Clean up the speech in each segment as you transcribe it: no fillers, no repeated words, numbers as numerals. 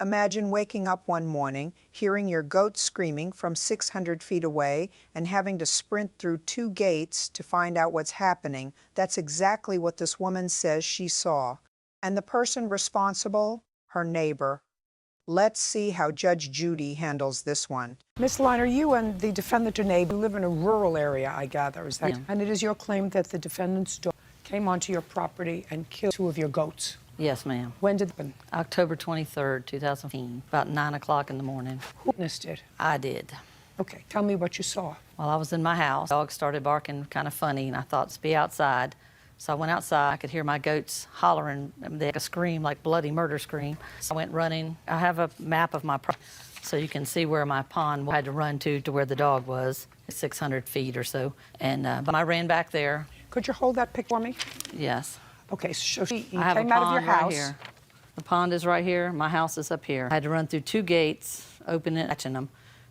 Imagine waking up one morning, hearing your goat screaming from 600 feet away and having to sprint through 2 gates to find out what's happening. That's exactly what this woman says she saw. And the person responsible? Her neighbor. Let's see how Judge Judy handles this one. Ms. Liner, you and the defendant, your neighbor, live in a rural area, I gather, is that? Yeah. And it is your claim that the defendant's dog came onto your property and killed 2 of your goats. Yes, ma'am. When did it happen? October 23rd, 2015, about 9 o'clock in the morning. Who witnessed it? I did. Okay, tell me what you saw. While I was in my house, the dog started barking kind of funny, and I thought, let's be outside. So I went outside. I could hear my goats hollering. They had a scream, like bloody murder scream. So I went running. I have a map of my property, so you can see where my pond I had to run to where the dog was, 600 feet or so. And but I ran back there. Could you hold that pic for me? Yes. Okay, so you I have came a out of your pond right house. here. The pond is right here. My house is up here. I had to run through 2 gates, open it, catching them,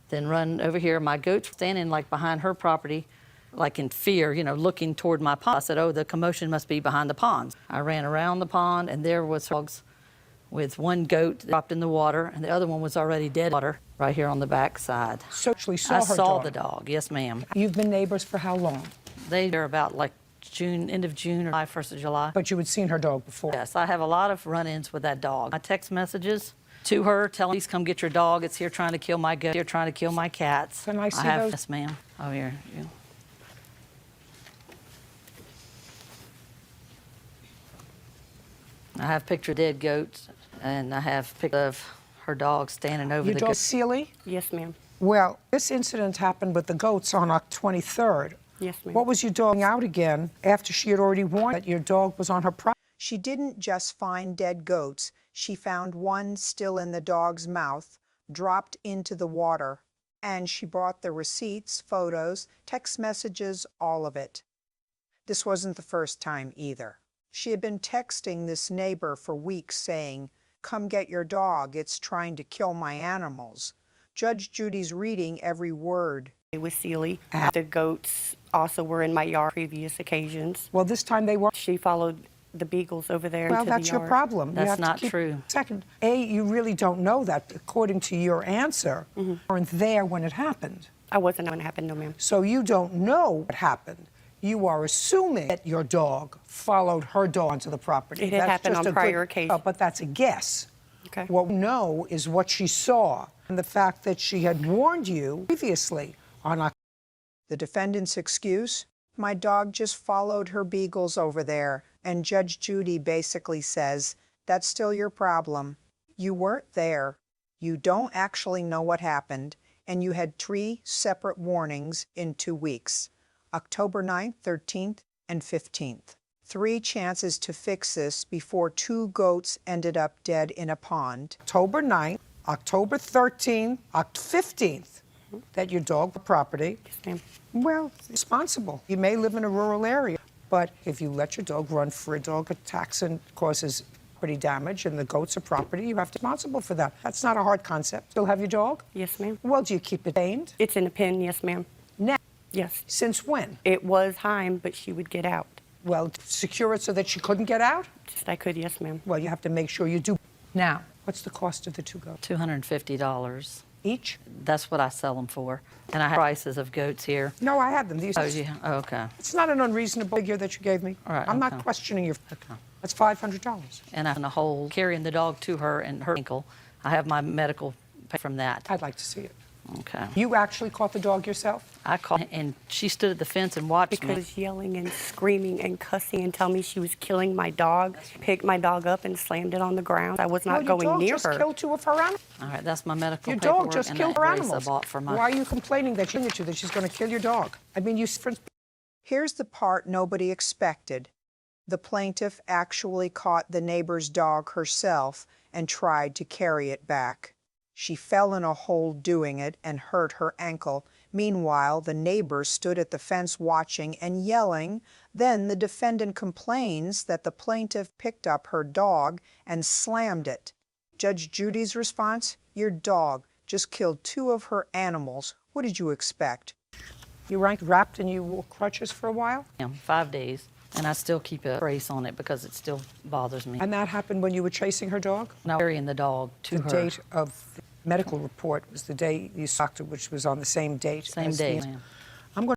then run over here. My goats were standing like behind her property, like in fear, you know, looking toward my pond. I said, oh, the commotion must be behind the pond. I ran around the pond, and there was dogs with 1 goat dropped in the water, and the other one was already dead in the water right here on the back side. So you actually saw I her saw dog? the dog, yes, ma'am. You've been neighbors for how long? They were about like June, end of June or 1st of July. But you had seen her dog before? Yes, I have a lot of run-ins with that dog. My text messages to her telling, please come get your dog. It's here trying to kill my goat. It's here trying to kill my cats. Can I see have, those? Yes, ma'am. Oh, here. Yeah. I have picture of dead goats, and I have picture of her dog standing over Your the dog, goat. Sealy? Yes, ma'am. Well, this incident happened with the goats on October 23rd. Yes, ma'am. What was your dog out again after she had already warned that your dog was on her property? She didn't just find dead goats. She found one still in the dog's mouth, dropped into the water. And she brought the receipts, photos, text messages, all of it. This wasn't the first time either. She had been texting this neighbor for weeks saying, come get your dog, it's trying to kill my animals. Judge Judy's reading every word. It was Sealy. The goats also were in my yard previous occasions. Well, this time they were. She followed the beagles over there Well, into that's the your yard. problem. You That's have to not keep- true. Second, you really don't know that. According to your answer, you weren't there when it happened. I wasn't when it happened, no, ma'am. So you don't know what happened. You are assuming that your dog followed her dog onto the property. It had That's happened just on a prior good- occasions. But that's a guess. Okay. What we know is what she saw and the fact that she had warned you previously on October. The defendant's excuse? My dog just followed her beagles over there, and Judge Judy basically says, that's still your problem. You weren't there. You don't actually know what happened, and you had 3 separate warnings in 2 weeks, October 9th, 13th, and 15th. 3 chances to fix this before 2 goats ended up dead in a pond. October 9th, October 13th, October 15th, that your dog property. Yes, ma'am. Well, responsible. You may live in a rural area, but if you let your dog run free, a dog attacks and causes property damage, and the goats are property, you have to be responsible for that. That's not a hard concept. Still have your dog? Yes, ma'am. Well, do you keep it tamed? It's in a pen, yes, ma'am. Now, Yes. since when? It was Heim, but she would get out. Well, secure it so that she couldn't get out? Just I could, yes, ma'am. Well, you have to make sure you do. Now, what's the cost of the 2 goats? $250. Each? That's what I sell them for. And I have prices of goats here. No, I have them. These. Oh, yeah. Oh, okay. It's not an unreasonable figure that you gave me. All right, I'm not okay. questioning your. Okay. That's $500. And I'm in a hole carrying the dog to her and her ankle. I have my medical pay from that. I'd like to see it. Okay. You actually caught the dog yourself? I called, and she stood at the fence and watched me. Because yelling and screaming and cussing and telling me she was killing my dog. Picked my dog up and slammed it on the ground. I was not Well, going your dog near just her. killed 2 of her animals. All right, that's my medical Your paperwork dog just and killed that her brace animals. I bought for my... Why are you complaining that she's going to kill your dog? I mean, you. Here's the part nobody expected. The plaintiff actually caught the neighbor's dog herself and tried to carry it back. She fell in a hole doing it and hurt her ankle. Meanwhile, the neighbor stood at the fence watching and yelling. Then the defendant complains that the plaintiff picked up her dog and slammed it. Judge Judy's response? Your dog just killed 2 of her animals. What did you expect? You wrapped and you wore crutches for a while? Yeah, 5 days. And I still keep a trace on it because it still bothers me. And that happened when you were chasing her dog? Now carrying the dog to her. The date of the medical report was the day you saw her, which was on the same date. Same as day, the- ma'am.